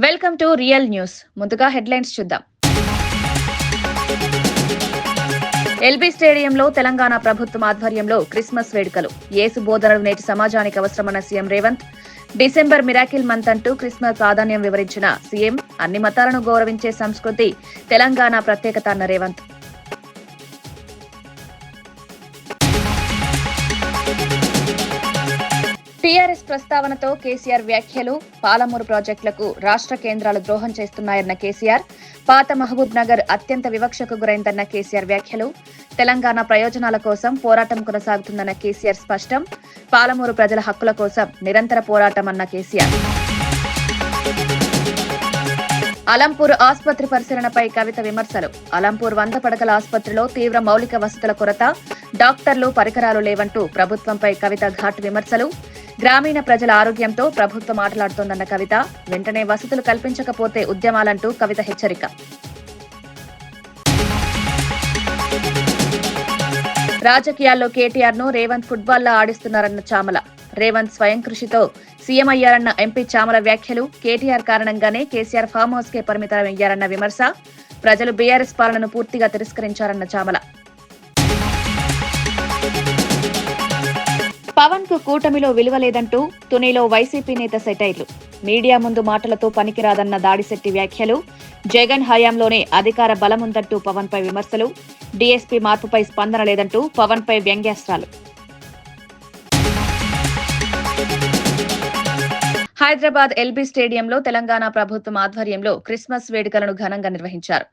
Welcome to real news. ముందుగా headlines చూద్దాం. LB స్టేడియంలో తెలంగాణ ప్రభుత్వం ఆధ్వర్యంలో క్రిస్మస్ వేడుకలు. యేసు బోధనలు నేటి సమాజానికి అవసరమన్న CM Revanth. December miracle month అంటూ క్రిస్మస్ ప్రాధాన్యం వివరించిన సీఎం. అన్ని మతాలను గౌరవించే సంస్కృతి తెలంగాణ ప్రత్యేకత అన్న రేవంత్. టీఆర్ఎస్ ప్రస్తావనతో కేసీఆర్ వ్యాఖ్యలు. పాలమూరు ప్రాజెక్టులకు రాష్ట్ర కేంద్రాలు ద్రోహం చేస్తున్నాయన్న కేసీఆర్. పాత మహబూబ్ నగర్ అత్యంత వివక్షకు గురైందన్న కేసీఆర్ వ్యాఖ్యలు. తెలంగాణ ప్రయోజనాల కోసం పోరాటం కొనసాగుతుందన్న కేసీఆర్ స్పష్టం. పాలమూరు ప్రజల హక్కుల కోసం నిరంతర పోరాటం అన్న కేసీఆర్. అలంపూర్ ఆసుపత్రి పరిశీలనపై కవిత విమర్శలు. అలంపూర్ 100 పడకల ఆసుపత్రిలో తీవ్ర మౌలిక వసతుల కొరత, డాక్టర్లు, పరికరాలు లేవంటూ ప్రభుత్వంపై కవిత ఘాటు విమర్శలు. గ్రామీణ ప్రజల ఆరోగ్యంతో ప్రభుత్వం మాట్లాడుతోందన్న కవిత. వెంటనే వసతులు కల్పించకపోతే ఉద్యమాలంటూ కవిత హెచ్చరిక. రాజకీయాల్లో కేటీఆర్ ను రేవంత్ ఫుట్బాల్లో ఆడిస్తున్నారన్న చామల. రేవంత్ స్వయం కృషితో సీఎం అయ్యారన్న ఎంపీ చామల వ్యాఖ్యలు. కేటీఆర్ కారణంగానే కేసీఆర్ ఫామ్ హౌస్ కే పరిమితమయ్యారన్న విమర్శ. ప్రజలు బీఆర్ఎస్ పాలనను పూర్తిగా తిరస్కరించారన్న చామల. పవన్ కు కూటమిలో విలువ లేదంటూ తునిలో వైసీపీ నేత సెటైర్లు. మీడియా ముందు మాటలతో పనికిరాదన్న దాడిశెట్టి వ్యాఖ్యలు. జగన్ హయాంలోనే అధికార బలముందంటూ పవన్ పై విమర్శలు. డీఎస్పీ మార్పుపై స్పందన లేదంటూ పవన్ పై వ్యంగ్యాస్త్రాలు. హైదరాబాద్ ఎల్బీ స్టేడియంలో తెలంగాణ ప్రభుత్వం ఆధ్వర్యంలో క్రిస్మస్ వేడుకలను ఘనంగా నిర్వహించారు.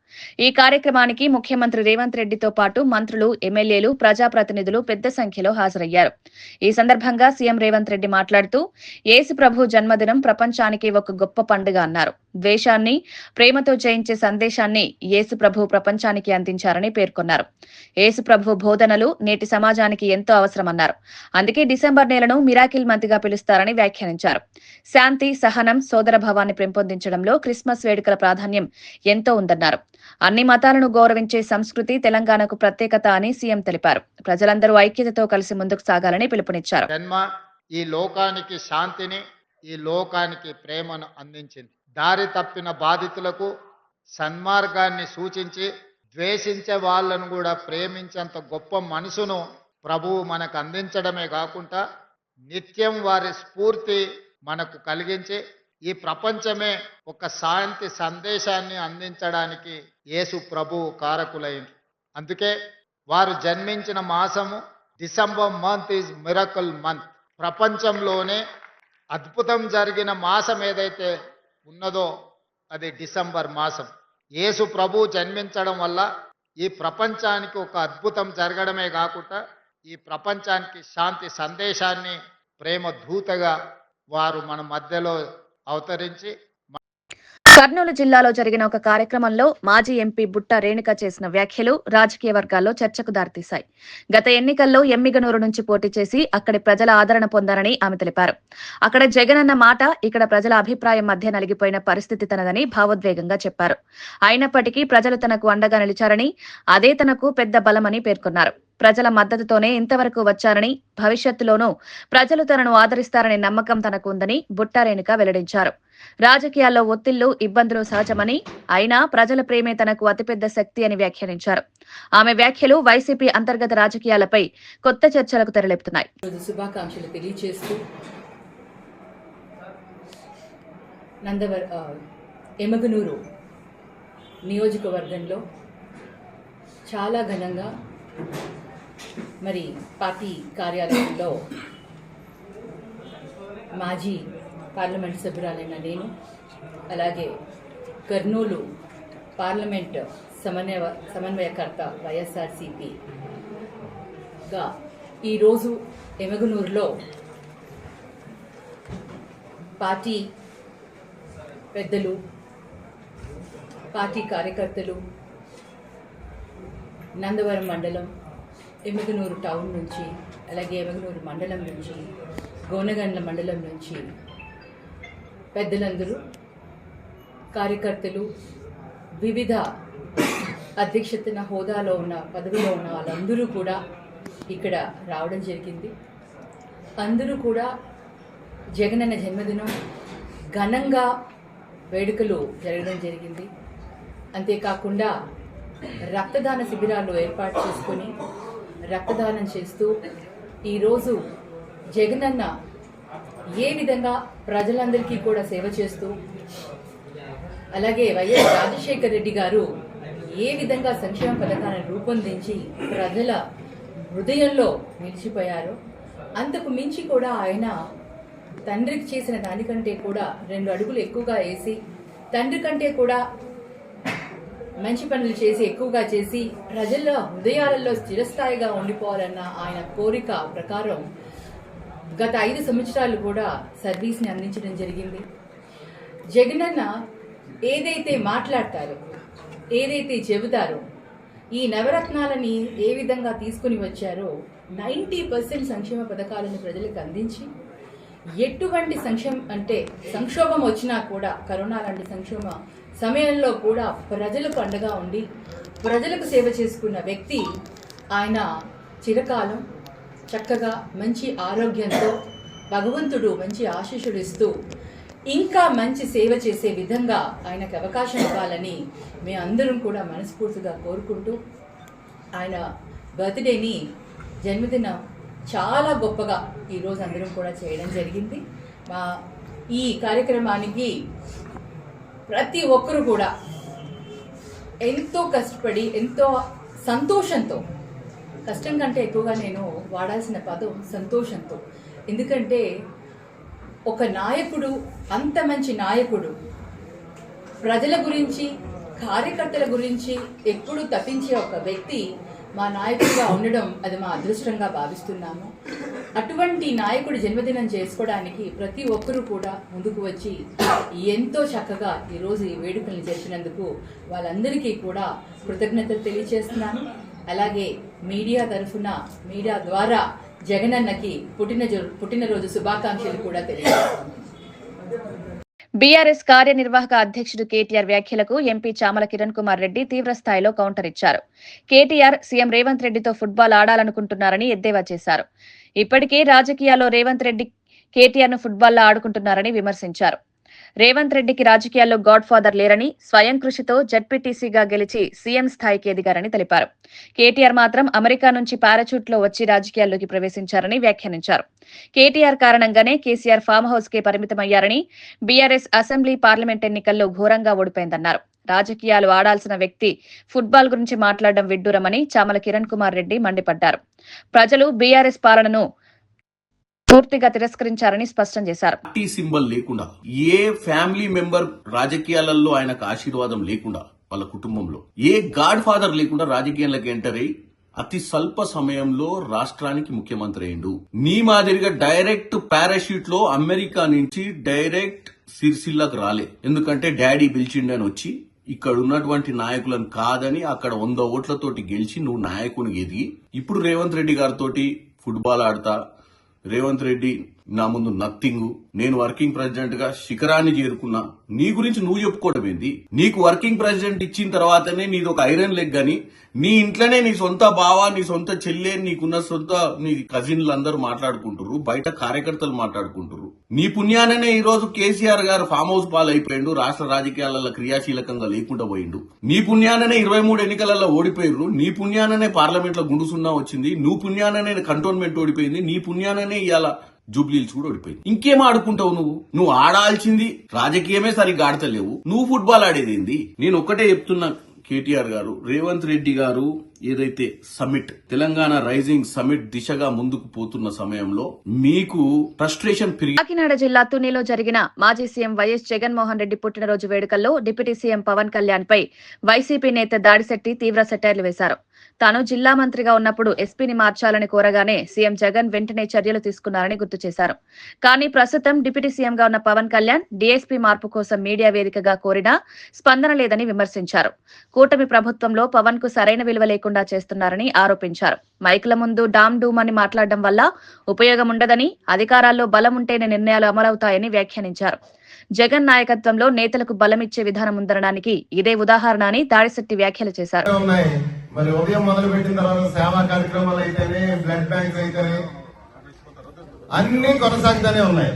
ఈ కార్యక్రమానికి ముఖ్యమంత్రి రేవంత్ రెడ్డితో పాటు మంత్రులు, ఎమ్మెల్యేలు, ప్రజాప్రతినిధులు పెద్ద సంఖ్యలో హాజరయ్యారు. ఈ సందర్భంగా సీఎం రేవంత్ రెడ్డి మాట్లాడుతూ యేసు ప్రభు జన్మదినం ప్రపంచానికి ఒక గొప్ప పండుగ అన్నారు. ద్వేషాన్ని ప్రేమతో జయించే సందేశాన్ని యేసు ప్రభు ప్రపంచానికి అందించారని పేర్కొన్నారు. యేసు ప్రభు బోధనలు నేటి సమాజానికి ఎంతో అవసరమన్నారు. అందుకే డిసెంబర్ నెలను మిరాకిల్ మంత్ గా పిలుస్తారని వ్యాఖ్యానించారు. శాంతి, సహనం, సోదరభావాన్ని పెంపొందించడంలో క్రిస్మస్ వేడుకల ప్రాధాన్యం ఎంతో ఉందన్నారు. అన్ని మతాలను గౌరవించే సంస్కృతి తెలంగాణకు ప్రత్యేకత అని సీఎం తెలిపారు. ప్రజలందరూ ఐక్యతతో కలిసి ముందుకు సాగాలని పిలుపునిచ్చారు. జన్మ ఈ లోకానికి శాంతిని, ఈ లోకానికి ప్రేమను అందించింది. దారి తప్పిన బాధితులకు సన్మార్గాన్ని సూచించి ద్వేషించే వాళ్ళను కూడా ప్రేమించేంత గొప్ప మనసును ప్రభువు మనకు అందించడమే కాకుండా నిత్యం వారి స్ఫూర్తి మనకు కలిగించి ఈ ప్రపంచమే ఒక శాంతి సందేశాన్ని అందించడానికి యేసు ప్రభువు కారకులైంది. అందుకే వారు జన్మించిన మాసము December month is miracle month. ప్రపంచంలోనే అద్భుతం జరిగిన మాసం ఏదైతే ఉన్నదో అది డిసెంబర్ మాసం. యేసు ప్రభు జన్మించడం వల్ల ఈ ప్రపంచానికి ఒక అద్భుతం జరగడమే కాకుండా ఈ ప్రపంచానికి శాంతి సందేశాన్ని ప్రేమ దూతగా వారు మన మధ్యలో అవతరించి. కర్నూలు జిల్లాలో జరిగిన ఒక కార్యక్రమంలో మాజీ ఎంపీ బుట్ట రేణుక చేసిన వ్యాఖ్యలు రాజకీయ వర్గాల్లో చర్చకు దారితీశాయి. గత ఎన్నికల్లో ఎమ్మిగనూరు నుంచి పోటీ చేసి అక్కడి ప్రజల ఆదరణ పొందారని ఆమె తెలిపారు. అక్కడ జగన్ అన్న మాట ఇక్కడ ప్రజల అభిప్రాయం మధ్య నలిగిపోయిన పరిస్థితి తనదని భావోద్వేగంగా చెప్పారు. అయినప్పటికీ ప్రజలు తనకు అండగా నిలిచారని, అదే తనకు పెద్ద బలమని పేర్కొన్నారు. ప్రజల మద్దతుతోనే ఇంతవరకు వచ్చారని, భవిష్యత్తులోనూ ప్రజలు తనను ఆదరిస్తారనే నమ్మకం తనకు ఉందని బుట్ట రేణుక వెల్లడించారు. రాజకీయాల్లో ఒత్తిళ్లు, ఇబ్బందులు సహజమని, అయినా ప్రజల ప్రేమే తనకు అతిపెద్ద శక్తి అని వ్యాఖ్యానించారు. ఆమె వ్యాఖ్యలు వైసీపీ అంతర్గత రాజకీయాలపై కొత్త చర్చలకు తెరలేపుతున్నాయి. శుభాకాంక్షలు తెలియజేస్తూ ఎమగనూరు నియోజకవర్గంలో చాలా ఘనంగా మరి పార్టీ కార్యాలయంలో మాజీ పార్లమెంట్ సభ్యురాలైన నేను, అలాగే కర్నూలు పార్లమెంట్ సమన్వయకర్త వైఎస్ఆర్సీపీగా ఈరోజు ఎమగనూరులో పార్టీ పెద్దలు, పార్టీ కార్యకర్తలు నందవరం మండలం, ఎమ్మిగనూరు టౌన్ నుంచి, అలాగే ఎమ్మిగనూరు మండలం నుంచి, గోనగండ్ల మండలం నుంచి పెద్దలందరూ, కార్యకర్తలు, వివిధ అధ్యక్షతన హోదాలో ఉన్న పదవిలో ఉన్న వాళ్ళందరూ కూడా ఇక్కడ రావడం జరిగింది. అందరూ కూడా జగనన్న జన్మదినం ఘనంగా వేడుకలు జరగడం జరిగింది. అంతేకాకుండా రక్తదాన శిబిరాలు ఏర్పాటు చేసుకొని రక్తదానం చేస్తూ ఈరోజు జగనన్న ఏ విధంగా ప్రజలందరికీ కూడా సేవ చేస్తూ, అలాగే వైఎస్ రాజశేఖర రెడ్డి గారు ఏ విధంగా సంక్షేమ పథకాలను రూపొందించి ప్రజల హృదయంలో నిలిచిపోయారో, అంతకు మించి కూడా ఆయన తండ్రికి చేసిన దానికంటే కూడా 2 అడుగులు ఎక్కువగా వేసి, తండ్రి కంటే కూడా మంచి పనులు చేసి ఎక్కువగా చేసి ప్రజల హృదయాలలో స్థిరస్థాయిగా ఉండిపోవాలన్న ఆయన కోరిక ప్రకారం గత 5 సంవత్సరాలు కూడా సర్వీస్ని అందించడం జరిగింది. జగనన్న ఏదైతే మాట్లాడతారో, ఏదైతే చెబుతారో, ఈ నవరత్నాలని ఏ విధంగా తీసుకుని వచ్చారో 90% సంక్షేమ పథకాలను ప్రజలకు అందించి, ఎటువంటి సంక్షోభం వచ్చినా కూడా, కరోనా లాంటి సంక్షోభ సమయంలో కూడా ప్రజలకు అండగా ఉండి ప్రజలకు సేవ చేసుకున్న వ్యక్తి ఆయన. చిరకాలం చక్కగా మంచి ఆరోగ్యంతో భగవంతుడు మంచి ఆశీస్సులు ఇస్తూ ఇంకా మంచి సేవ చేసే విధంగా ఆయనకు అవకాశం ఇవ్వాలని మేము అందరం కూడా మనస్ఫూర్తిగా కోరుకుంటూ, ఆయన బర్త్డేని జన్మదినం చాలా గొప్పగా ఈరోజు అందరం కూడా చేయడం జరిగింది. మా ఈ కార్యక్రమానికి ప్రతి ఒక్కరు కూడా ఎంతో కష్టపడి, ఎంతో సంతోషంతో, కష్టం కంటే ఎక్కువగా నేను వాడాల్సిన పదం సంతోషంతో. ఎందుకంటే ఒక నాయకుడు, అంత మంచి నాయకుడు, ప్రజల గురించి, కార్యకర్తల గురించి ఎప్పుడు తప్పించే ఒక వ్యక్తి మా నాయకుడిగా ఉండడం అది మా అదృష్టంగా భావిస్తున్నాము. అటువంటి నాయకుడి జన్మదినం చేసుకోవడానికి ప్రతి ఒక్కరూ కూడా ముందుకు వచ్చి ఎంతో చక్కగా ఈరోజు ఈ వేడుకల్ని చేసినందుకు వాళ్ళందరికీ కూడా కృతజ్ఞతలు తెలియజేస్తున్నాను. అలాగే మీడియా తరఫున, మీడియా ద్వారా జగనన్నకి పుట్టినరోజు శుభాకాంక్షలు కూడా తెలియజేస్తున్నాను. బీఆర్ఎస్ కార్యనిర్వాహక అధ్యక్షుడు కేటీఆర్ వ్యాఖ్యలకు ఎంపీ చామల కిరణ్ కుమార్ రెడ్డి తీవ్రస్థాయిలో కౌంటర్ ఇచ్చారు. కేటీఆర్ సీఎం రేవంత్ రెడ్డితో ఫుట్బాల్ ఆడాలనుకుంటున్నారని ఎద్దేవా చేశారు. ఇప్పటికే రాజకీయాల్లో రేవంత్ రెడ్డి కేటీఆర్ ను ఫుట్బాల్లో ఆడుకుంటున్నారని విమర్శించారు. రేవంత్ రెడ్డికి రాజకీయాల్లో గాడ్ ఫాదర్ లేరని, స్వయం కృషితో జడ్పీటీసీగా గెలిచి సీఎం స్థాయికి ఎదిగారని తెలిపారు. కేటీఆర్ మాత్రం అమెరికా నుంచి పారాచూట్ లో వచ్చి రాజకీయాల్లోకి ప్రవేశించారని వ్యాఖ్యానించారు. కేటీఆర్ కారణంగానే కేసీఆర్ ఫామ్ హౌస్ కే పరిమితమయ్యారని, బీఆర్ఎస్ అసెంబ్లీ, పార్లమెంట్ ఎన్నికల్లో ఘోరంగా ఓడిపోయిందన్నారు. రాజకీయాలు ఆడాల్సిన వ్యక్తి ఫుట్బాల్ గురించి మాట్లాడడం విడ్డూరమని చామల కిరణ్ కుమార్ రెడ్డి మండిపడ్డారు. ప్రజలు బీఆర్ఎస్ పాలనను పూర్తిగా తిరస్కరించారని స్పష్టం చేశారు. పార్టీ సింబల్ లేకుండా, ఏ ఫ్యామిలీ మెంబర్ రాజకీయాలలో ఆయనకు ఆశీర్వాదం లేకుండా, వాళ్ళ కుటుంబంలో ఏ గాడ్ ఫాదర్ లేకుండా రాజకీయాలకు ఎంటర్ అయ్యి అతి స్వల్ప సమయంలో రాష్ట్రానికి ముఖ్యమంత్రి అయిండు. నీ మాదిరిగా డైరెక్ట్ పారాషూట్ లో అమెరికా నుంచి డైరెక్ట్ సిరిసిల్లకు రాలే. ఎందుకంటే డాడీ పిలిచిండని వచ్చి ఇక్కడ ఉన్నటువంటి నాయకులను కాదని అక్కడ 100 ఓట్లతోటి గెలిచి నువ్వు నాయకుని ఎదిగి ఇప్పుడు రేవంత్ రెడ్డి గారితో ఫుట్బాల్ ఆడతా, రేవంత్ రెడ్డి నా ముందు నథింగ్, నేను వర్కింగ్ ప్రెసిడెంట్ గా శిఖరాన్ని చేరుకున్నా, నీ గురించి నువ్వు చెప్పుకోవడం ఏంది? నీకు వర్కింగ్ ప్రెసిడెంట్ ఇచ్చిన తర్వాతనే నీది ఒక ఐరన్ లెగ్ అని నీ ఇంట్లోనే నీ సొంత బావ, నీ సొంత చెల్లె, నీకున్న సొంత నీ కజిన్లు అందరూ మాట్లాడుకుంటారు, బయట కార్యకర్తలు మాట్లాడుకుంటారు. నీ పుణ్యాననే ఈ రోజు కేసీఆర్ గారు ఫామ్ హౌస్ పాలైపోయిండు, రాష్ట్ర రాజకీయాలలో క్రియాశీలకంగా లేకుండా పోయిండు. నీ పుణ్యాననే 23 ఎన్నికలలో ఓడిపోయారు, నీ పుణ్యాననే పార్లమెంట్ లో గుండు సున్నా వచ్చింది, నువ్వు పుణ్యాననే కంటోన్మెంట్ ఓడిపోయింది, నీ పుణ్యాననే ఇవాళ జూబ్లీల్స్ కూడా ఓడిపోయింది. ఇంకేం ఆడుకుంటావు నువ్వు ఆడాల్సింది రాజకీయమే సరిగ్గా ఆడతలేవు, నువ్వు ఫుట్బాల్ ఆడేది ఏంది? నేను ఒక్కటే చెప్తున్నా కేటీఆర్ గారు, రేవంత్ రెడ్డి గారు ఏదైతే సమిట్, తెలంగాణ రైజింగ్ సమిట్ దిశగా ముందుకు పోతున్న సమయంలో మీకు ఫ్రస్ట్రేషన్ పెరిగి. కాకినాడ జిల్లా తునిలో జరిగిన మాజీ సీఎం వైఎస్ జగన్మోహన్ రెడ్డి పుట్టినరోజు వేడుకల్లో డిప్యూటీ సీఎం పవన్ కళ్యాణ్ పై వైసీపీ నేత దాడిశెట్టి తీవ్ర సెటైర్లు వేశారు. తాను జిల్లా మంత్రిగా ఉన్నప్పుడు ఎస్పీని మార్చాలని కోరగానే సీఎం జగన్ వెంటనే చర్యలు తీసుకున్నారని గుర్తు చేశారు. కానీ ప్రస్తుతం డిప్యూటీ సీఎంగా ఉన్న పవన్ కళ్యాణ్ డీఎస్పీ మార్పు కోసం మీడియా వేదికగా కోరినా స్పందన లేదని విమర్శించారు. కూటమి ప్రభుత్వంలో పవన్ కు సరైన విలువ లేకుండా చేస్తున్నారని ఆరోపించారు. మైకుల ముందు డామ్ డూమ్ అని మాట్లాడడం వల్ల ఉపయోగం ఉండదని, అధికారాల్లో బలం ఉంటేనే నిర్ణయాలు అమలవుతాయని వ్యాఖ్యానించారు. జగన్ నాయకత్వంలో నేతలకు బలమిచ్చే విధానం ఉందనడానికి ఇదే ఉదాహరణ అని దాడిశెట్టి వ్యాఖ్యలు చేశారు. మరి ఉదయం మొదలు పెట్టిన తర్వాత సేవా కార్యక్రమాలు అయితేనే, బ్లడ్ బ్యాంక్ అయితేనే అన్ని కొనసాగుతూనే ఉన్నాయి.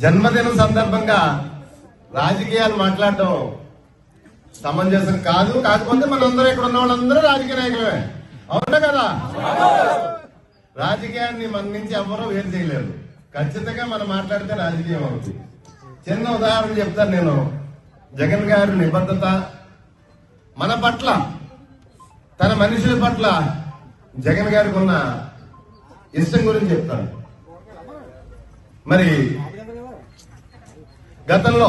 జన్మదినం సందర్భంగా రాజకీయాలు మాట్లాడటం సమంజసం కాదు. కాకపోతే మనందరూ ఇక్కడ ఉన్న వాళ్ళందరూ రాజకీయ నాయకులే, అవునా కదా? రాజకీయాన్ని మన నుంచి ఎవరూ వేరు చేయలేరు. ఖచ్చితంగా మనం మాట్లాడితే రాజకీయం అవుతుంది. చిన్న ఉదాహరణ చెప్తాను నేను. జగన్ గారి నిబద్ధత, మన పట్ల, తన మనుషుల పట్ల జగన్ గారికి ఉన్న ఇష్టం గురించి చెప్తాను. మరి గతంలో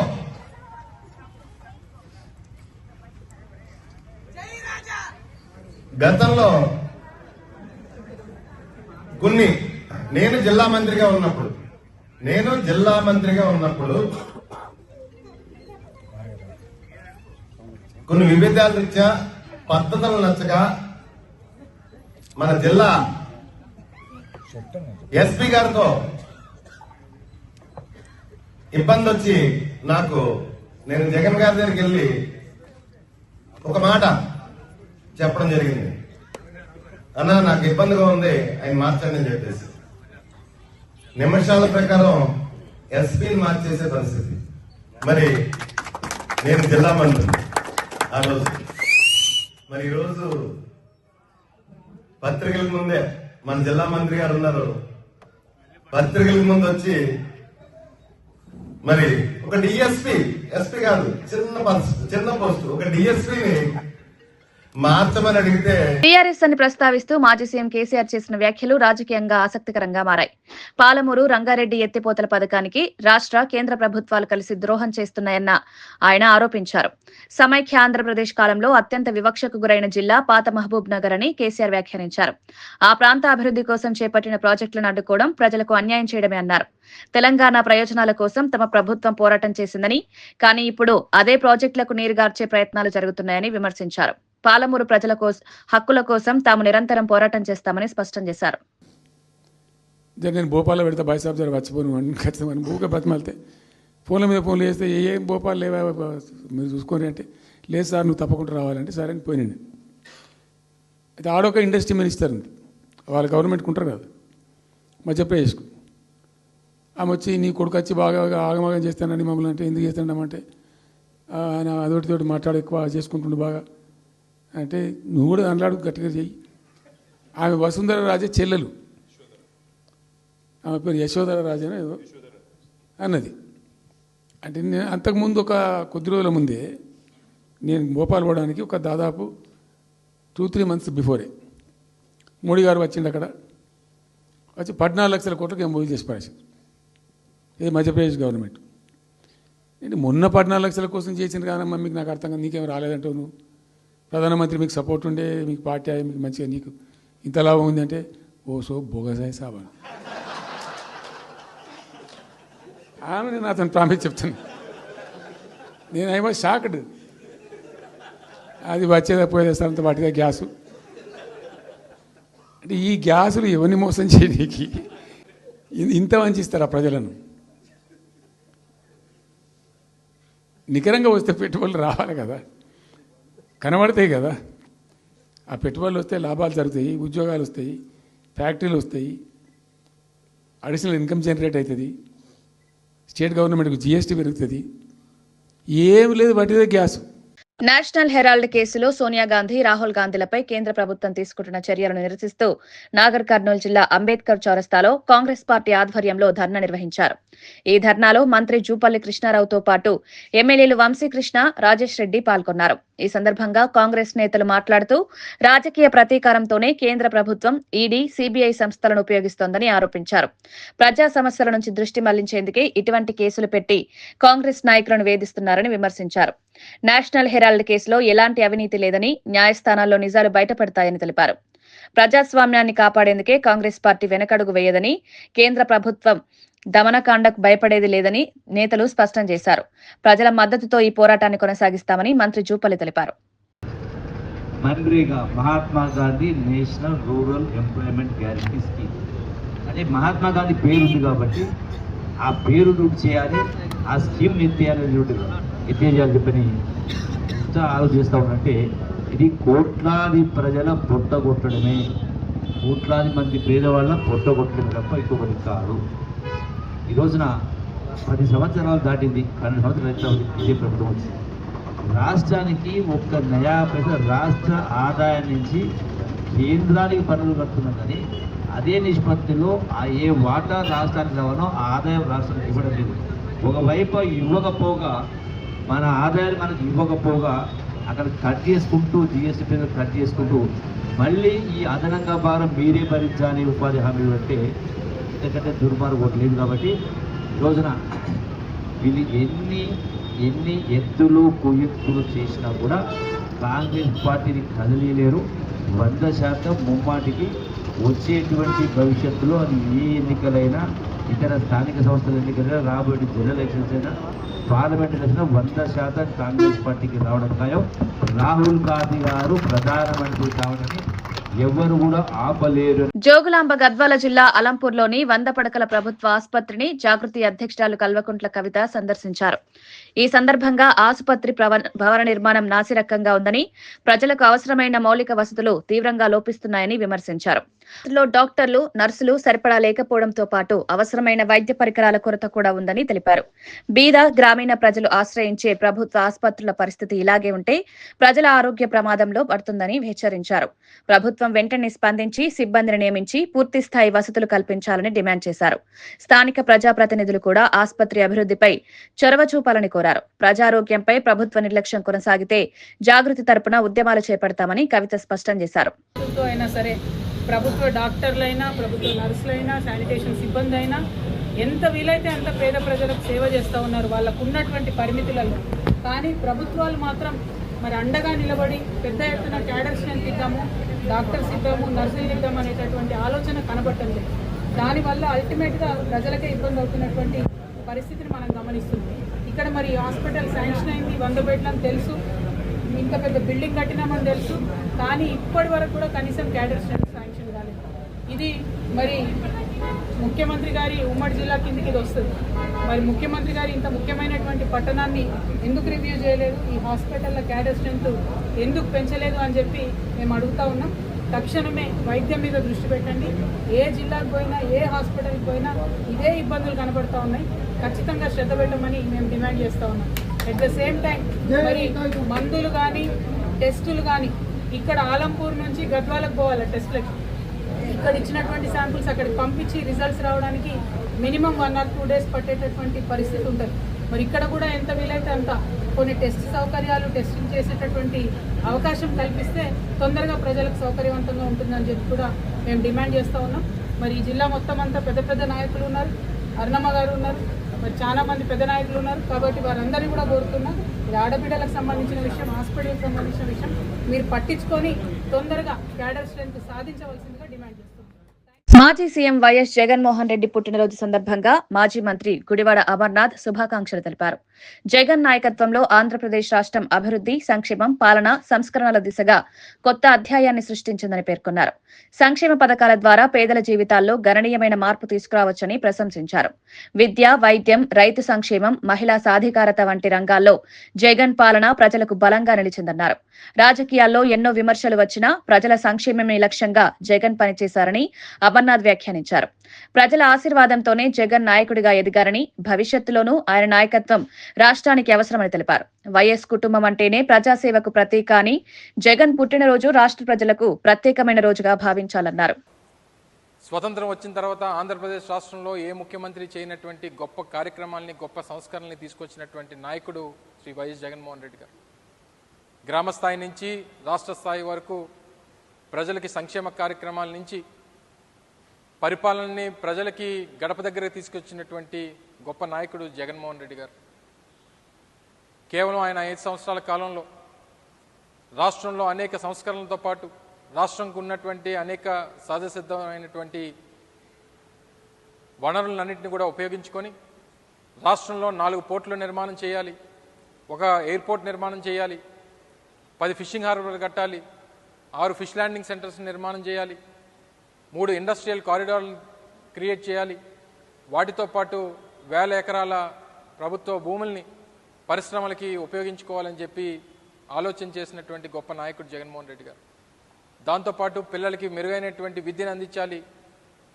కొన్ని నేను జిల్లా మంత్రిగా ఉన్నప్పుడు కొన్ని విభేదాల రీత్యా పద్ధతులు నచ్చక మన జిల్లా ఎస్పీ గారితో ఇబ్బంది వచ్చి నేను జగన్ గారి దగ్గరికి వెళ్ళి ఒక మాట చెప్పడం జరిగింది. అన్నా, నాకు ఇబ్బందిగా ఉంది, ఆయన మార్చండి అని చెప్పేసి నిమిషాల ప్రకారం ఎస్పీని మార్చేసే పరిస్థితి. మరి నేను జిల్లా మంత్రి ఆ రోజు. మరి ఈరోజు పత్రికల ముందే మన జిల్లా మంత్రి గారు ఉన్నారు. పత్రికల ముందు వచ్చి మరి ఒక ఎస్పీ కాదు, చిన్న పోస్ట్, ఒక డిఎస్పీని మార్చమని అడిగితే టీఆర్ఎస్ అని ప్రస్తావిస్తూ మాజీ సీఎం కేసీఆర్ చేసిన వ్యాఖ్యలు రాజకీయంగా ఆసక్తికరంగా మారాయి. పాలమూరు రంగారెడ్డి ఎత్తిపోతల పథకానికి రాష్ట్ర కేంద్ర ప్రభుత్వాలు కలిసి ద్రోహం చేస్తున్నాయన్న ఆయన ఆరోపించారు. సమైక్య ఆంధ్రప్రదేశ్ కాలంలో అత్యంత వివక్షకు గురైన జిల్లా పాత మహబూబ్ నగర్ అని కేసీఆర్ వ్యాఖ్యానించారు. ఆ ప్రాంత అభివృద్ధి కోసం చేపట్టిన ప్రాజెక్టులను అడ్డుకోవడం ప్రజలకు అన్యాయం చేయడమే అన్నారు. తెలంగాణ ప్రయోజనాల కోసం తమ ప్రభుత్వం పోరాటం చేసిందని, కానీ ఇప్పుడు అదే ప్రాజెక్టులకు నీరుగార్చే ప్రయత్నాలు జరుగుతున్నాయని విమర్శించారు. పాలమూరు ప్రజల హక్కుల కోసం తాము నిరంతరం పోరాటం చేస్తామని స్పష్టం చేశారు. నేను భోపాల్లో పెడతా బాయ్ సాబ్ జర వచ్చిపోను ఖచ్చితంగా ఊరికే బతిమాలితే ఫోన్ల మీద ఫోన్లు చేస్తే ఏ భోపాల్ లేవా మీరు చూసుకొని అంటే, లేదు సార్ నువ్వు తప్పకుండా రావాలంటే సరే అని పోయినండి. అయితే ఆడొక ఇండస్ట్రీ మినిస్టర్ ఉంది, వాళ్ళ గవర్నమెంట్కి ఉంటారు కదా మధ్యప్రదేశ్కు. ఆమె వచ్చి నీ కొడుకు వచ్చి బాగా ఆగమాగం చేస్తానని మమ్మల్ని అంటే ఎందుకు చేస్తాడమంటే ఆయన అదొకటితోటి మాట్లాడి ఎక్కువ చేసుకుంటుండే బాగా అంటే, నువ్వు కూడా అన్నాడు గట్టిగా చెయ్యి. ఆమె వసుంధర రాజే చెల్లెలు, ఆమె పేరు యశోధర రాజేనా ఏదో అన్నది. అంటే నేను అంతకుముందు ఒక కొద్ది రోజుల ముందే నేను భోపాల్ పోవడానికి ఒక దాదాపు 2-3 months బిఫోరే మోడీ గారు వచ్చిండు. అక్కడ వచ్చి 14 లక్షల కోట్లకి మూవీ చేసి పడేసారు. ఇది మధ్యప్రదేశ్ గవర్నమెంట్. ఏంటి మొన్న 14 లక్షల కోసం చేసింది కాదమ్మా, మీకు నాకు అర్థం కాదు, నీకేం రాలేదంటావు నువ్వు. ప్రధానమంత్రి మీకు సపోర్ట్ ఉండే, మీకు పార్టీ మీకు మంచిగా నీకు ఇంత లాభం ఉందంటే ఓ సో బోగసాయి సాబా ఆమె నేను అతను ప్రామిస్ చెప్తాను. నేను ఐ వాజ్ షాక్డ్. అది వచ్చేదా పోయేదేస్తానంత వాటిదా గ్యాసు అంటే ఈ గ్యాసులు ఎవరిని మోసం చేయడానికి ఇంత వంచిస్తారా ప్రజలను? నికరంగా వస్తే పెట్టుబడులు రావాలి కదా, కనబడతాయి కదా. ఆ పెట్టుబడులు వస్తే లాభాలు జరుగుతాయి, ఉద్యోగాలు వస్తాయి, ఫ్యాక్టరీలు వస్తాయి, అడిషనల్ ఇన్కమ్ జనరేట్ అవుతుంది, స్టేట్ గవర్నమెంట్కు జిఎస్టీ పెరుగుతుంది. ఏం లేదు, వాటిదే గ్యాస్. నేషనల్ హెరాల్డ్ కేసులో సోనియా గాంధీ, రాహుల్ గాంధీలపై కేంద్ర ప్రభుత్వం తీసుకుంటున్న చర్యలను నిరసిస్తూ నాగర్ కర్నూలు జిల్లా అంబేద్కర్ చౌరస్తాలో కాంగ్రెస్ పార్టీ ఆధ్వర్యంలో ధర్నా నిర్వహించారు. ఈ ధర్నాలో మంత్రి జూపల్లి కృష్ణారావుతో పాటు ఎమ్మెల్యేలు వంశీకృష్ణ, రాజేష్ రెడ్డి పాల్గొన్నారు. ఈ సందర్భంగా కాంగ్రెస్ నేతలు మాట్లాడుతూ రాజకీయ ప్రతీకారంతోనే కేంద్ర ప్రభుత్వం ఈడీ, సిబిఐ సంస్థలను ఉపయోగిస్తోందని ఆరోపించారు. ప్రజా సమస్యల నుంచి దృష్టి మళ్లించేందుకే ఇటువంటి కేసులు పెట్టి కాంగ్రెస్ నాయకులను వేధిస్తున్నారని విమర్శించారు. నేషనల్ హెరాల్డ్ కేసులో ఎలాంటి అవినీతి లేదని, న్యాయస్థానాల్లో నిజాలు బయటపడతాయని తెలిపారు. ప్రజాస్వామ్యాన్ని కాపాడేందుకే కాంగ్రెస్ పార్టీ వెనకడుగు వేయదని, కేంద్ర ప్రభుత్వం దమనకాండకు భయపడేది లేదని నేతలు స్పష్టం చేశారు. ప్రజల మద్దతుతో ఈ పోరాటాన్ని కొనసాగిస్తామని మంత్రి జూపల్లి తెలిపారు. MNREGA Mahatma Gandhi national rural employment guarantee scheme అంటే మహాత్మా గాంధీ పేరు ఉంది కాబట్టి ఆ పేరు రూట్ చేయాలి, ఆ స్కీమ్ ఎత్తేయాలని చెప్పని ఆలోచిస్తూ ఉన్నట్టే ఇది కోట్లాది ప్రజల పొట్టగొట్టడమే, కోట్లాది మంది పేదవాళ్ళ పొట్టగొట్టడమే తప్ప ఇంకొకటి కాదు. ఈ రోజున 10 సంవత్సరాలు దాటింది, 12 సంవత్సరాలు అయితే ఇదే ప్రభుత్వం వచ్చింది. రాష్ట్రానికి ఒక్క నయా పైసా రాష్ట్ర ఆదాయం నుంచి కేంద్రానికి పన్నులు కడుతున్నాం, కానీ అదే నిష్పత్తిలో ఏ వాటా రాష్ట్రానికి రావాలో ఆ ఆదాయం రాష్ట్రానికి ఇవ్వడం లేదు. ఒకవైపు ఇవ్వకపోగా, మన ఆదాయాన్ని మనకు ఇవ్వకపోగా అక్కడ కట్ చేసుకుంటూ, జిఎస్టీ పేరు కట్ చేసుకుంటూ మళ్ళీ ఈ అదనంగా భారం మీరే భరించాలి ఉపాధి హామీ అంటే ఎందుకంటే దుర్మార్గం లేదు. కాబట్టి ఈ రోజున వీళ్ళు ఎన్ని ఎత్తులు కుయుక్తులు చేసినా కూడా కాంగ్రెస్ పార్టీని కదిలేరు. 100% ముమ్మాటికి వచ్చేటువంటి భవిష్యత్తులో అది ఏ ఎన్నికలైనా, ఇతర స్థానిక సంస్థల ఎన్నికలైనా, రాబోయే జిల్లా ఎలక్షన్స్ అయినా, పార్లమెంట్ ఎలక్షన్ 100% కాంగ్రెస్ పార్టీకి రావడం ఖాయం. రాహుల్ గాంధీ గారు ప్రధానమంత్రి కావడని ఎవరు కూడా ఆపలేరు. జోగులాంబ గద్వాల జిల్లా అలంపూర్లోని 100 పడకల ప్రభుత్వ ఆసుపత్రిని జాగృతి అధ్యక్షురాలు కల్వకుంట్ల కవిత సందర్శించారు. ఈ సందర్భంగా ఆసుపత్రి భవన నిర్మాణం నాసిరకంగా ఉందని, ప్రజలకు అవసరమైన మౌలిక వసతులు తీవ్రంగా లోపిస్తున్నాయని విమర్శించారు. డాక్టర్లు, నర్సులు సరిపడా లేకపోవడంతో పాటు అవసరమైన వైద్య పరికరాల కొరత కూడా ఉందని తెలిపారు. బీద గ్రామీణ ప్రజలు ఆశ్రయించే ప్రభుత్వ ఆసుపత్రుల పరిస్థితి ఇలాగే ఉంటే ప్రజల ఆరోగ్య ప్రమాదంలో పడుతుందని హెచ్చరించారు. ప్రభుత్వం వెంటనే స్పందించి సిబ్బందిని నియమించి పూర్తిస్థాయి వసతులు కల్పించాలని డిమాండ్ చేశారు. స్థానిక ప్రజాప్రతినిధులు కూడా ఆసుపత్రి అభివృద్ధిపై చొరవ చూపాలని కోరారు. ప్రజారోగ్యంపై ప్రభుత్వ నిర్లక్ష్యం కొనసాగితే జాగృతి తరపున ఉద్యమాలు చేపడతామని కవిత స్పష్టం చేశారు. ప్రభుత్వ డాక్టర్లైనా, ప్రభుత్వ నర్సులైనా, శానిటేషన్ సిబ్బంది అయినా ఎంత వీలైతే అంత పేద ప్రజలకు సేవ చేస్తూ ఉన్నారు వాళ్ళకు ఉన్నటువంటి పరిమితులలో. కానీ ప్రభుత్వాలు మాత్రం మరి అండగా నిలబడి పెద్ద ఎత్తున క్యాడర్ స్ట్రెంత్ ఇద్దాము, డాక్టర్స్ ఇద్దాము, నర్సులు ఇద్దాము అనేటటువంటి ఆలోచన కనబడటం లేదు. దానివల్ల అల్టిమేట్గా ప్రజలకే ఇబ్బంది అవుతున్నటువంటి పరిస్థితిని మనం గమనిస్తున్నాం. ఇక్కడ మరి హాస్పిటల్ శాంక్షన్ అయింది, 100 బెడ్లని తెలుసు, ఇంత పెద్ద బిల్డింగ్ కట్టినామని తెలుసు, కానీ ఇప్పటి వరకు కూడా కనీసం క్యాడర్ స్ట్రెంత్ శాంక్షన్ కాలేదు. ఇది మరి ముఖ్యమంత్రి గారి ఉమ్మడి జిల్లా కిందకి ఇది వస్తుంది. మరి ముఖ్యమంత్రి గారు ఇంత ముఖ్యమైనటువంటి పట్టణాన్ని ఎందుకు రివ్యూ చేయలేదు, ఈ హాస్పిటల్ల క్యాడర్ స్ట్రెంత్ ఎందుకు పెంచలేదు అని చెప్పి మేము అడుగుతా ఉన్నాం. తక్షణమే వైద్యం మీద దృష్టి పెట్టండి. ఏ జిల్లాకు పోయినా, ఏ హాస్పిటల్కి పోయినా ఇదే ఇబ్బందులు కనబడుతూ ఉన్నాయి. ఖచ్చితంగా శ్రద్ధ పెట్టమని మేము డిమాండ్ చేస్తూ ఉన్నాం. అట్ ద సేమ్ టైం మరి మందులు కానీ, టెస్టులు కానీ ఇక్కడ ఆలంపూర్ నుంచి గద్వాలకు పోవాలి టెస్టులకి. ఇక్కడ ఇచ్చినటువంటి శాంపుల్స్ అక్కడికి పంపించి రిజల్ట్స్ రావడానికి మినిమం 1 or 2 days పట్టేటటువంటి పరిస్థితి ఉంటుంది. మరి ఇక్కడ కూడా ఎంత వీలైతే అంత కొన్ని టెస్ట్ సౌకర్యాలు, టెస్టింగ్ చేసేటటువంటి అవకాశం కల్పిస్తే తొందరగా ప్రజలకు సౌకర్యవంతంగా ఉంటుందని చెప్పి కూడా మేము డిమాండ్ చేస్తూ ఉన్నాం. మరి ఈ జిల్లా మొత్తం అంతా పెద్ద పెద్ద నాయకులు ఉన్నారు, అరుణమ్మ గారు ఉన్నారు, మరి చాలా మంది పెద్ద నాయకులు ఉన్నారు. కాబట్టి వారందరినీ కూడా కోరుతున్నాం, ఇది ఆడబిడ్డలకు సంబంధించిన విషయం, హాస్పిటల్కి సంబంధించిన విషయం మీరు పట్టించుకొని తొందరగా క్యాడర్ స్ట్రెంత్ సాధించవలసిందిగా డిమాండ్ చేస్తున్నాం. మాజీ సీఎం వైఎస్ జగన్మోహన్ రెడ్డి పుట్టినరోజు సందర్భంగా మాజీ మంత్రి గుడివాడ అమర్నాథ్ శుభాకాంక్షలు తెలిపారు. జగన్ నాయకత్వంలో ఆంధ్రప్రదేశ్ రాష్ట్రం అభివృద్ధి, సంక్షేమం, పాలన, సంస్కరణల దిశగా కొత్త అధ్యాయాన్ని సృష్టించిందని పేర్కొన్నారు. సంక్షేమ పథకాల ద్వారా పేదల జీవితాల్లో గణనీయమైన మార్పు తీసుకురావచ్చని ప్రశంసించారు. విద్య, వైద్యం, రైతు సంక్షేమం, మహిళా సాధికారత వంటి రంగాల్లో జగన్ పాలన ప్రజలకు బలంగా నిలిచిందన్నారు. రాజకీయాల్లో ఎన్నో విమర్శలు వచ్చినా ప్రజల సంక్షేమమే లక్ష్యంగా జగన్ పనిచేశారని అమర్నాథ్ వ్యాఖ్యానించారు. ప్రజల ఆశీర్వాదంతోనే జగన్ నాయకుడిగా ఎదిగారని, భవిష్యత్తులోనూ ఆయన నాయకత్వం రాష్ట్రానికి అవసరమని తెలిపారు. వైఎస్ కుటుంబం అంటేనే ప్రజాసేవకు ప్రతీక అని, జగన్ పుట్టినరోజు రాష్ట్ర ప్రజలకు ప్రత్యేకమైన రోజుగా భావించాలన్నారు. స్వతంత్రం వచ్చిన తర్వాత ఆంధ్రప్రదేశ్ రాష్ట్రంలో ఏ ముఖ్యమంత్రి చేయనటువంటి గొప్ప కార్యక్రమాల్ని, గొప్ప సంస్కరణల్ని తీసుకొచ్చినటువంటి నాయకుడు శ్రీ వైఎస్ జగన్మోహన్ రెడ్డి గారు. గ్రామ స్థాయి నుంచి రాష్ట్ర స్థాయి వరకు ప్రజలకి సంక్షేమ కార్యక్రమాల నుంచి పరిపాలనని ప్రజలకి గడప దగ్గరకు తీసుకొచ్చినటువంటి గొప్ప నాయకుడు జగన్మోహన్ రెడ్డి గారు. కేవలం ఆయన 5 సంవత్సరాల కాలంలో రాష్ట్రంలో అనేక సంస్కరణలతో పాటు రాష్ట్రంకు ఉన్నటువంటి అనేక సహజసిద్ధమైనటువంటి వనరులన్నింటినీ కూడా ఉపయోగించుకొని రాష్ట్రంలో 4 పోర్టుల నిర్మాణం చేయాలి, ఒక ఎయిర్పోర్ట్ నిర్మాణం చేయాలి, 10 ఫిషింగ్ హార్బర్లు కట్టాలి, 6 ఫిష్ ల్యాండింగ్ సెంటర్స్ నిర్మాణం చేయాలి, 3 ఇండస్ట్రియల్ కారిడార్లు క్రియేట్ చేయాలి, వాటితో పాటు 1000 ఎకరాల ప్రభుత్వ భూముల్ని పరిశ్రమలకి ఉపయోగించుకోవాలని చెప్పి ఆలోచన చేసినటువంటి గొప్ప నాయకుడు జగన్మోహన్ రెడ్డి గారు. దాంతోపాటు పిల్లలకి మెరుగైనటువంటి విద్యను అందించాలి,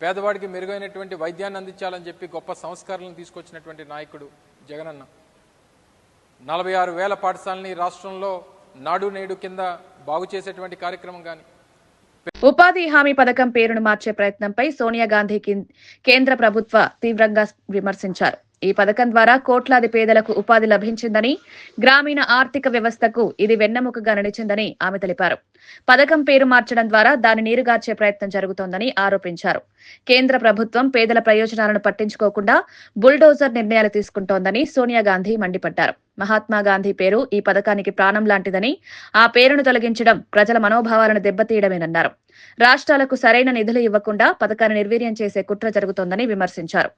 పేదవాడికి మెరుగైనటువంటి వైద్యాన్ని అందించాలని చెప్పి గొప్ప సంస్కరణలను తీసుకొచ్చినటువంటి నాయకుడు జగనన్న. 46,000 పాఠశాలని రాష్ట్రంలో నాడు నేడు కింద బాగు చేసేటువంటి కార్యక్రమం కానీ, ఉపాధి హామీ పథకం పేరును మార్చే ప్రయత్నంపై సోనియా గాంధీ కేంద్ర ప్రభుత్వ తీవ్రంగా విమర్శించారు. ఈ పథకం ద్వారా కోట్లాది పేదలకు ఉపాధి లభించిందని, గ్రామీణ ఆర్థిక వ్యవస్థకు ఇది వెన్నెముకగా నిలిచిందని ఆమె తెలిపారు. పథకం పేరు మార్చడం ద్వారా దాన్ని నీరుగార్చే ప్రయత్నం జరుగుతోందని ఆరోపించారు. కేంద్ర ప్రభుత్వం పేదల ప్రయోజనాలను పట్టించుకోకుండా బుల్డోజర్ నిర్ణయాలు తీసుకుంటోందని సోనియా గాంధీ మండిపడ్డారు. మహాత్మా గాంధీ పేరు ఈ పథకానికి ప్రాణం లాంటిదని, ఆ పేరును తొలగించడం ప్రజల మనోభావాలను దెబ్బతీయడమేనన్నారు. రాష్ట్రాలకు సరైన నిధులు ఇవ్వకుండా పథకాన్ని నిర్వీర్యం చేసే కుట్ర జరుగుతోందని విమర్శించారు.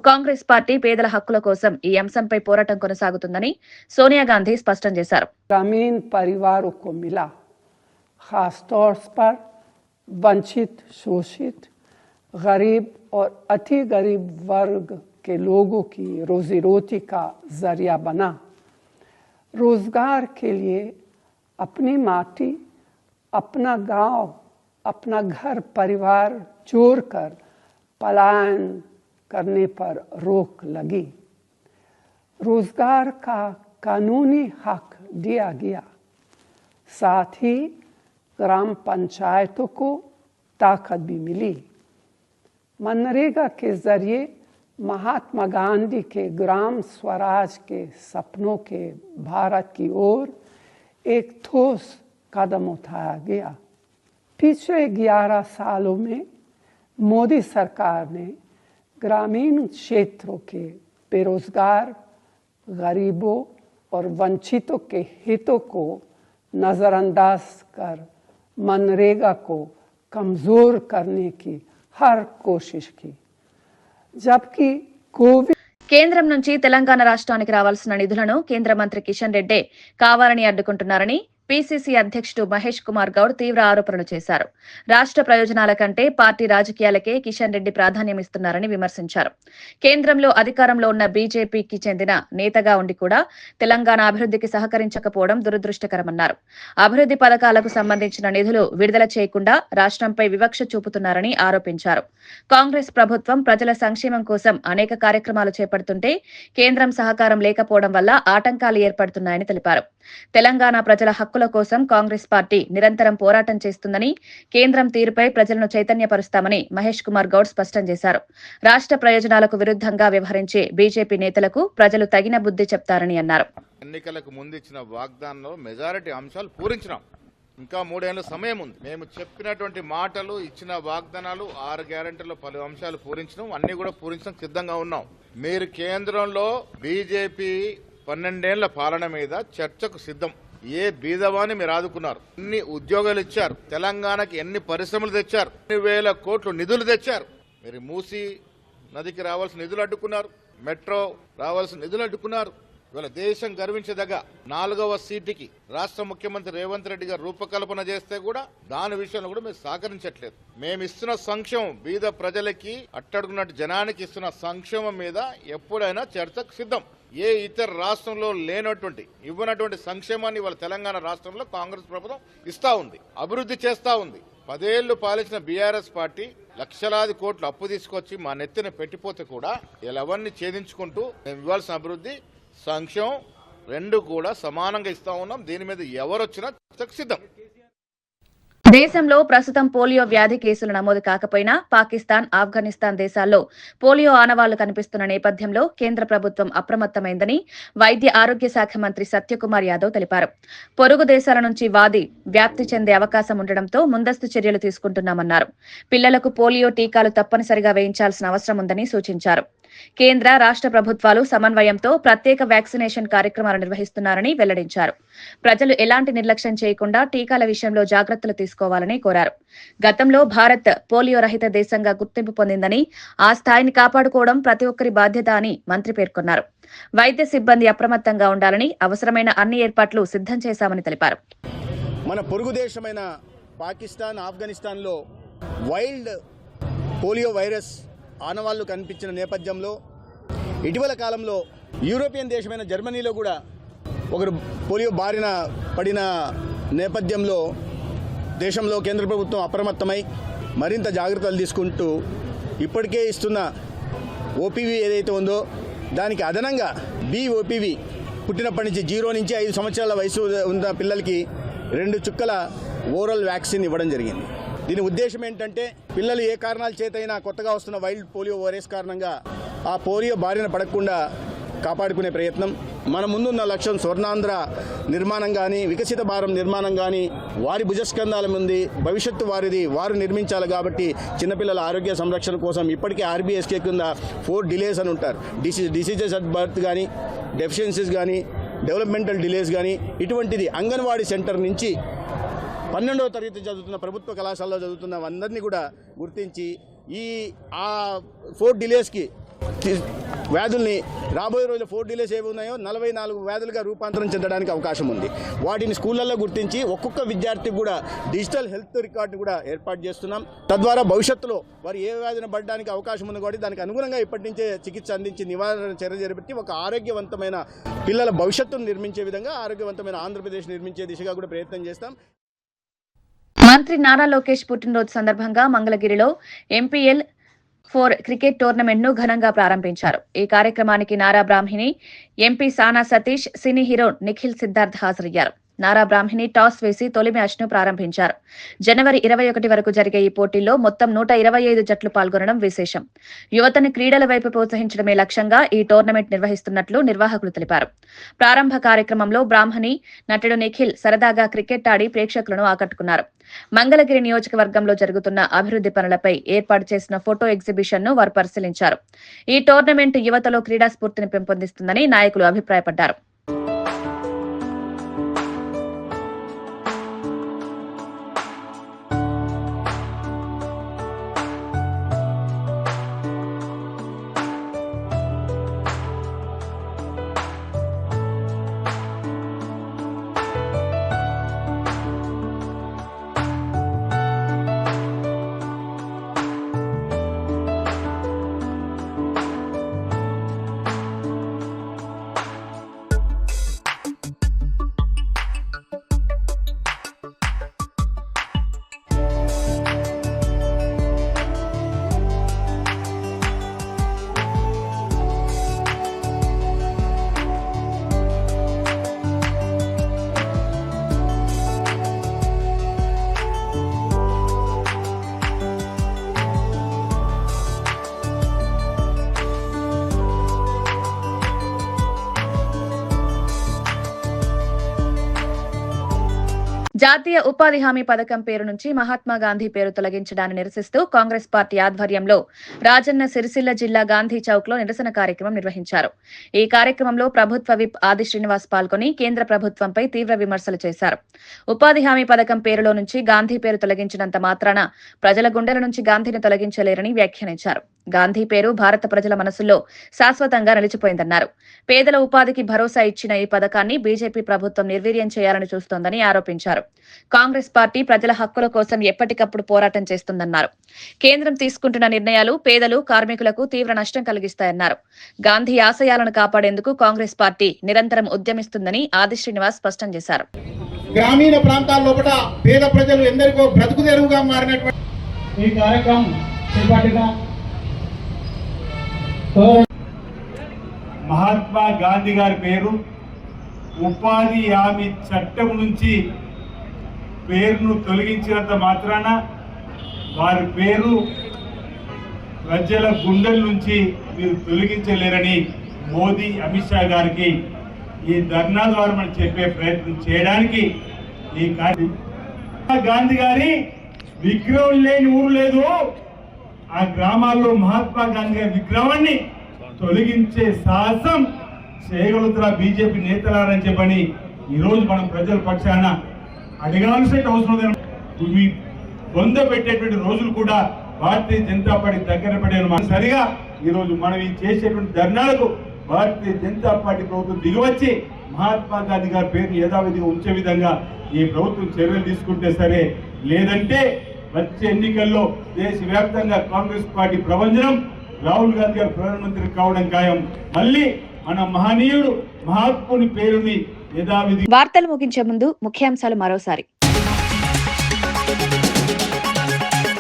కాంగ్రెస్ పార్టీ పేదల హక్కుల కోసం ఈ అంశంపై పోరాటం కొనసాగుతుందని సోనియా గాంధీ స్పష్టం చేశారు. ग्रामीण परिवारों को मिला, खासतौर पर वंचित, शोषित, गरीब और अति गरीब वर्ग के लोगों की रोजी रोटी का जरिया बना। रोजगार के लिए अपनी माटी, अपना गांव, अपना घर परिवार छोड़कर पलायन करने पर रोक लगी। रोजगार का कानूनी हक दिया गया, साथ ही ग्राम पंचायतों को ताकत भी मिली। मनरेगा के जरिए महात्मा गांधी के ग्राम स्वराज के सपनों के भारत की ओर एक ठोस कदम उठाया गया। पिछले 11 सालों में मोदी सरकार ने ग्रामीण क्षेत्रों के बेरोजगार, गरीबों और वंचितों के हितों को नजरअंदाज कर मनरेगा को कमजोर करने की हर कोशिश की, जबकि कोविड కేంద్రం నుంచి తెలంగాణ రాష్ట్రానికి రావాల్సిన నిధులను కేంద్ర మంత్రి కిషన్ రెడ్డి కావాలని అడ్డుకుంటున్నారని పీసీసీ అధ్యక్షుడు మహేష్ కుమార్ గౌడ్ తీవ్ర ఆరోపణలు చేశారు. రాష్ట్ర ప్రయోజనాల కంటే పార్టీ రాజకీయాలకే కిషన్ రెడ్డి ప్రాధాన్యమిస్తున్నారని విమర్శించారు. కేంద్రంలో అధికారంలో ఉన్న బీజేపీకి చెందిన నేతగా ఉండి కూడా తెలంగాణ అభివృద్ధికి సహకరించకపోవడం దురదృష్టకరమన్నారు. అభివృద్ధి పథకాలకు సంబంధించిన నిధులు విడుదల చేయకుండా రాష్ట్రంపై వివక్ష చూపుతున్నారని ఆరోపించారు. కాంగ్రెస్ ప్రభుత్వం ప్రజల సంక్షేమం కోసం అనేక కార్యక్రమాలు చేపడుతుంటే కేంద్రం సహకారం లేకపోవడం వల్ల ఆటంకాలు ఏర్పడుతున్నాయని తెలిపారు. తెలంగాణ ప్రజల హక్కుల కోసం కాంగ్రెస్ పార్టీ నిరంతరం పోరాటం చేస్తుందని, కేంద్రం తీరుపై ప్రజలను చైతన్యపరుస్తామని మహేష్ కుమార్ గౌడ్ స్పష్టం చేశారు. రాష్ట్ర ప్రయోజనాలకు విరుద్ధంగా వ్యవహరించే బీజేపీ నేతలకు ప్రజలు తగిన బుద్ధి చెప్తారని అన్నారు. ఎన్నికలకు ముందు ఇచ్చిన వాగ్దానంలో మెజారిటీ అంశాలు పూరించినాం. ఇంకా 3 ఏళ్ల సమయం ఉంది. మేము చెప్పినటువంటి మాటలు, ఇచ్చిన వాగ్దానాలు, 6 గ్యారెంటీలో పలు అంశాలు పూరించినాం. అన్ని కూడా పూరించడం సిద్ధంగా ఉన్నాం. మీరు కేంద్రంలో బీజేపీ 12 ఏళ్ల పాలన మీద చర్చకు సిద్ధం. ఏ బీదవాన్ని మీరు ఆదుకున్నారు, ఎన్ని ఉద్యోగాలు ఇచ్చారు, తెలంగాణకి ఎన్ని పరిశ్రమలు తెచ్చారు, 1,000 కోట్లు నిధులు తెచ్చారు. మీరు మూసీ నదికి రావాల్సిన నిధులు అడ్డుకున్నారు, మెట్రో రావాల్సిన నిధులు అడ్డుకున్నారు. ఇవాళ దేశం గర్వించదగ్గ 4వ సీటుకి రాష్ట్ర ముఖ్యమంత్రి రేవంత్ రెడ్డి గారు రూపకల్పన చేస్తే కూడా దాని విషయంలో కూడా మీరు సహకరించట్లేదు. మేము ఇస్తున్న సంక్షేమం, బీద ప్రజలకి, అట్టడుగున్నట్టు జనానికి ఇస్తున్న సంక్షేమం మీద ఎప్పుడైనా చర్చకు సిద్ధం. ఏ ఇతర రాష్ట్రంలో లేనటువంటి, ఇవ్వనటువంటి సంక్షేమాన్ని ఇవాళ తెలంగాణ రాష్ట్రంలో కాంగ్రెస్ ప్రభుత్వం ఇస్తా ఉంది, అభివృద్ధి చేస్తా ఉంది. 10 ఏళ్లు పాలించిన బీఆర్ఎస్ పార్టీ లక్షలాది కోట్లు అప్పు తీసుకొచ్చి మా నెత్తిన పెట్టిపోతే కూడా ఎవరిని ఛేదించుకుంటూ మేము ఇవ్వాల్సిన అభివృద్ధి, సంక్షేమం 2 కూడా సమానంగా ఇస్తా ఉన్నాం. దీని మీద ఎవరొచ్చినా సిద్ధం. దేశంలో ప్రస్తుతం పోలియో వ్యాధి కేసులు నమోదు కాకపోయినా పాకిస్తాన్, ఆఫ్ఘనిస్తాన్ దేశాల్లో పోలియో ఆనవాళ్లు కనిపిస్తున్న నేపథ్యంలో కేంద్ర ప్రభుత్వం అప్రమత్తమైందని వైద్య ఆరోగ్య శాఖ మంత్రి సత్యకుమార్ యాదవ్ తెలిపారు. పొరుగు దేశాల నుంచి వ్యాప్తి చెందే అవకాశం ఉండడంతో ముందస్తు చర్యలు తీసుకుంటున్నామన్నారు. పిల్లలకు పోలియో టీకాలు తప్పనిసరిగా వేయించాల్సిన అవసరం ఉందని సూచించారు. కేంద్ర, రాష్ట్ర ప్రభుత్వాలు సమన్వయంతో ప్రత్యేక వ్యాక్సినేషన్ కార్యక్రమాలు నిర్వహిస్తున్నారని వెల్లడించారు. ప్రజలు ఎలాంటి నిర్లక్ష్యం చేయకుండా టీకాల విషయంలో జాగ్రత్తలు తీసుకోవాలని కోరారు. గతంలో భారత్ పోలియో రహిత దేశంగా గుర్తింపు పొందిందని, ఆ స్థాయిని కాపాడుకోవడం ప్రతి ఒక్కరి బాధ్యత అని మంత్రి పేర్కొన్నారు. వైద్య సిబ్బంది అప్రమత్తంగా ఉండాలని, అవసరమైన అన్ని ఏర్పాట్లు సిద్ధం చేశామని తెలిపారు. మన పొరుగు దేశమైన పాకిస్తాన్, ఆఫ్ఘనిస్తాన్లో వైల్డ్ పోలియో వైరస్ ఆనవాళ్లు కనిపించిన నేపథ్యంలో ఇటీవల కాలంలో యూరోపియన్ దేశమైన జర్మనీలో కూడా ఒకరు పోలియో బారిన పడిన నేపథ్యంలో దేశంలో కేంద్ర ప్రభుత్వం అప్రమత్తమై మరింత జాగ్రత్తలు తీసుకుంటూ ఇప్పటికే ఇస్తున్న ఓపీవీ ఏదైతే ఉందో దానికి అదనంగా ఓపీవీ పుట్టినప్పటి నుంచి 0 నుంచి 5 సంవత్సరాల వయసు ఉన్న పిల్లలకి 2 చుక్కల ఓరల్ వ్యాక్సిన్ ఇవ్వడం జరిగింది. దీని ఉద్దేశం ఏంటంటే పిల్లలు ఏ కారణాల చేతైనా కొత్తగా వస్తున్న వైల్డ్ పోలియో వైరస్ కారణంగా ఆ పోలియో బారిన పడకుండా కాపాడుకునే ప్రయత్నం. మన ముందున్న లక్ష్యం స్వర్ణాంధ్ర నిర్మాణం కానీ వికసిత భారతం నిర్మాణం కానీ వారి భుజస్కంధాల ముందు భవిష్యత్తు వారిది వారు నిర్మించాలి. కాబట్టి చిన్నపిల్లల ఆరోగ్య సంరక్షణ కోసం ఇప్పటికే ఆర్బీఎస్కే కింద 4 డిలేస్ అని ఉంటారు. డిసీజెస్ అట్ బర్త్ కానీ, డెఫిషియన్సీస్ కానీ, డెవలప్మెంటల్ డిలేస్ కానీ, ఇటువంటిది అంగన్వాడీ సెంటర్ నుంచి 12వ తరగతి చదువుతున్న ప్రభుత్వ కళాశాలలో చదువుతున్న అందరినీ కూడా గుర్తించి ఆ 4 డిలేస్కి వ్యాధుల్ని రాబోయే రోజుల్లో 4 డిలేస్ ఏవి ఉన్నాయో 44 వ్యాధులుగా రూపాంతరం చెందడానికి అవకాశం ఉంది. వాటిని స్కూళ్ళల్లో గుర్తించి ఒక్కొక్క విద్యార్థికి కూడా డిజిటల్ హెల్త్ రికార్డు కూడా ఏర్పాటు చేస్తున్నాం. తద్వారా భవిష్యత్తులో వారు ఏ వ్యాధిని పడడానికి అవకాశం ఉంది కాబట్టి దానికి అనుగుణంగా ఇప్పటి నుంచే చికిత్స అందించి నివారణ చర్య చేపట్టి ఒక ఆరోగ్యవంతమైన పిల్లల భవిష్యత్తును నిర్మించే విధంగా ఆరోగ్యవంతమైన ఆంధ్రప్రదేశ్ నిర్మించే దిశగా కూడా ప్రయత్నం చేస్తాం. మంత్రి నారా లోకేష్ పుట్టినరోజు సందర్భంగా మంగళగిరిలో ఎంపీఎల్ 4 క్రికెట్ టోర్నమెంట్ ను ఘనంగా ప్రారంభించారు. ఈ కార్యక్రమానికి నారా బ్రాహ్మణి, ఎంపీ సానా సతీష్, సినీ హీరో నిఖిల్ సిద్ధార్థ్ హాజరయ్యారు. నారా బ్రాహ్మణి టాస్ వేసి తొలి మ్యాచ్ ను ప్రారంభించారు. జనవరి 21 వరకు జరిగే ఈ పోటీల్లో మొత్తం 125 జట్లు పాల్గొనడం విశేషం. యువతను క్రీడల వైపు ప్రోత్సహించడమే లక్ష్యంగా ఈ టోర్నమెంట్ నిర్వహిస్తున్నట్లు నిర్వాహకులు తెలిపారు. ప్రారంభ కార్యక్రమంలో బ్రాహ్మణి, నటుడు నిఖిల్ సరదాగా క్రికెట్ ఆడి ప్రేక్షకులను ఆకట్టుకున్నారు. మంగళగిరి నియోజకవర్గంలో జరుగుతున్న అభివృద్ధి పనులపై ఏర్పాటు చేసిన ఫోటో ఎగ్జిబిషన్ ను వారు పరిశీలించారు. ఈ టోర్నమెంట్ యువతలో క్రీడా స్ఫూర్తిని పెంపొందిస్తుందని నాయకులు అభిప్రాయపడ్డారు. జాతీయ ఉపాధి హామీ పథకం పేరు నుంచి మహాత్మా గాంధీ పేరు తొలగించడాన్ని నిరసిస్తూ కాంగ్రెస్ పార్టీ ఆధ్వర్యంలో రాజన్న సిరిసిల్ల జిల్లా గాంధీ చౌక్ లో నిరసన కార్యక్రమం నిర్వహించారు. ఈ కార్యక్రమంలో ప్రభుత్వ విప్ ఆది శ్రీనివాస్ పాల్గొని కేంద్ర ప్రభుత్వంపై తీవ్ర విమర్శలు చేశారు. ఉపాధి హామీ పథకం పేరులో నుంచి గాంధీ పేరు తొలగించినంత మాత్రాన ప్రజల గుండెల నుంచి గాంధీని తొలగించలేరని వ్యాఖ్యానించారు. గాంధీ పేరు భారత ప్రజల మనసుల్లో శాశ్వతంగా నిలిచిపోయిందన్నారు. పేదల ఉపాధికి భరోసా ఇచ్చిన ఈ పథకాన్ని బీజేపీ ప్రభుత్వం నిర్వీర్యం చేయాలని చూస్తోందని ఆరోపించారు. కాంగ్రెస్ పార్టీ ప్రజల హక్కుల కోసం ఎప్పటికప్పుడు పోరాటం చేస్తుందన్నారు. కేంద్రం తీసుకుంటున్న నిర్ణయాలు పేదలు, కార్మికులకు తీవ్ర నష్టం కలిగిస్తాయన్నారు. గాంధీ ఆశయాలను కాపాడేందుకు కాంగ్రెస్ పార్టీ నిరంతరం ఉద్యమిస్తుందని ఆది శ్రీనివాస్ స్పష్టం చేశారు. గ్రామీణ ప్రాంతాల్లో పేద ప్రజలు ఎందరికో బ్రతుకు తెరువుగా మారినటువంటి ఈ కార్యక్రమం చేపట్టిన మహాత్మా గాంధీ గారి పేరు ఉపాధి హామీ చట్టం నుంచి పేరును తొలగించినంత మాత్రాన వారి పేరు ప్రజల గుండెల నుంచి మీరు తొలగించలేరని మోదీ, అమిత్ షా గారికి ఈ ధర్నా ద్వారా మనం చెప్పే ప్రయత్నం చేయడానికి ఈ గాంధీ గారి విగ్రహం లేని ఊరు లేదు. ఆ గ్రామాల్లో మహాత్మా గాంధీ గారి విగ్రహాన్ని తొలగించే సాహసం చేయగలుగుతారా బీజేపీ నేతలారని చెప్పని ఈరోజు మనం ప్రజల పక్షాన అడగాల్సిన అవసరం లేదు. బొంద పెట్టేటువంటి రోజులు కూడా భారతీయ జనతా పార్టీ దగ్గర పడే సరిగా ఈరోజు మనం ఈ చేసేటువంటి ధర్నాలకు భారతీయ జనతా పార్టీ ప్రభుత్వం దిగివచ్చి మహాత్మా గాంధీ గారి పేరుని యథావిధిగా ఉంచే విధంగా ఈ ప్రభుత్వం చర్యలు తీసుకుంటే సరే, లేదంటే వచ్చే ఎన్నికల్లో దేశవ్యాప్తంగా కాంగ్రెస్ పార్టీ ప్రభంజనం, రాహుల్ గాంధీ గారు ప్రధానమంత్రి కావడం ఖాయం. మళ్ళీ మన మహనీయుడు మహాత్ముని పేరుని యథావిధి. వార్తలు ముగించే ముందు ముఖ్యాంశాలు మరోసారి.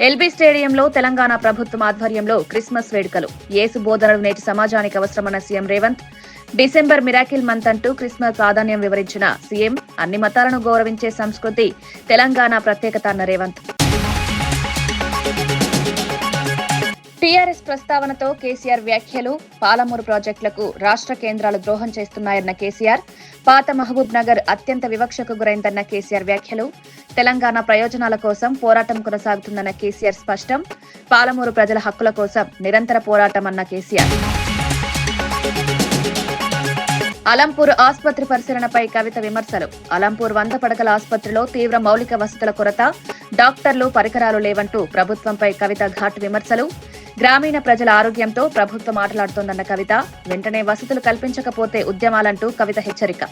ఎల్బీ స్టేడియంలో తెలంగాణ ప్రభుత్వం ఆధ్వర్యంలో క్రిస్మస్ వేడుకలు. యేసు బోధనలు నేటి సమాజానికి అవసరమన్న CM Revanth. December miracle month అంటూ క్రిస్మస్ ప్రాధాన్యం వివరించిన సీఎం. అన్ని మతాలను గౌరవించే సంస్కృతి తెలంగాణ ప్రత్యేకత అన్న రేవంత్. టీఆర్ఎస్ ప్రస్తావనతో కేసీఆర్ వ్యాఖ్యలు. పాలమూరు ప్రాజెక్టులకు రాష్ట్ర కేంద్రాలు ద్రోహం చేస్తున్నాయన్న కేసీఆర్. పాత మహబూబ్ నగర్ అత్యంత వివక్షకు గురైందన్న కేసీఆర్ వ్యాఖ్యలు. తెలంగాణ ప్రయోజనాల కోసం పోరాటం కొనసాగుతుందన్న కేసీఆర్ స్పష్టం. పాలమూరు ప్రజల హక్కుల కోసం నిరంతర పోరాటం అన్న కేసీఆర్. అలంపూర్ ఆసుపత్రి పరిశీలనపై కవిత విమర్శలు. అలంపూర్ 100 పడకల ఆసుపత్రిలో తీవ్ర మౌలిక వసతుల కొరత, డాక్టర్లు, పరికరాలు లేవంటూ ప్రభుత్వంపై కవిత ఘాటు విమర్శలు. గ్రామీణ ప్రజల ఆరోగ్యంతో ప్రభుత్వం ఆటలాడుతోందన్న కవిత. వెంటనే వసతులు కల్పించకపోతే ఉద్యమాలంటూ కవిత హెచ్చరిక.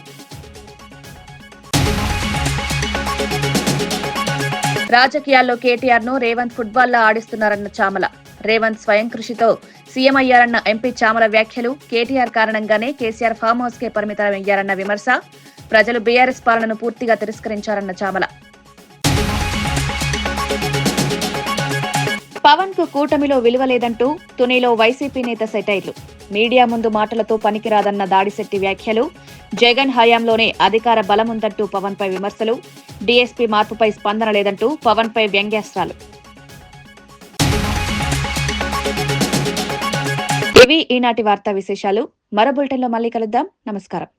రాజకీయాల్లో కేటీఆర్ ను రేవంత్ ఫుట్బాల్లో ఆడిస్తున్నారన్న చామల. రేవంత్ స్వయం కృషితో సీఎం అయ్యారన్న ఎంపీ చామల వ్యాఖ్యలు. కేటీఆర్ కారణంగానే కేసీఆర్ ఫామ్ హౌస్ కే పరిమితమయ్యారన్న విమర్శ. ప్రజలు బీఆర్ఎస్ పాలనను పూర్తిగా తిరస్కరించారన్న చామల. పవన్ కు కూటమిలో విలువ లేదంటూ తునిలో వైసీపీ నేత సెటైర్లు. మీడియా ముందు మాటలతో పనికిరాదన్న దాడిశెట్టి వ్యాఖ్యలు. జగన్ హయాంలోనే అధికార బలముందంటూ పవన్ పై విమర్శలు. డీఎస్పీ మార్పుపై స్పందన లేదంటూ పవన్ పై వ్యంగ్యాస్త్రాలు. ఇవి ఈనాటి వార్తా విశేషాలు. మరో బులెటిన్లో మళ్ళీ కలుద్దాం. నమస్కారం.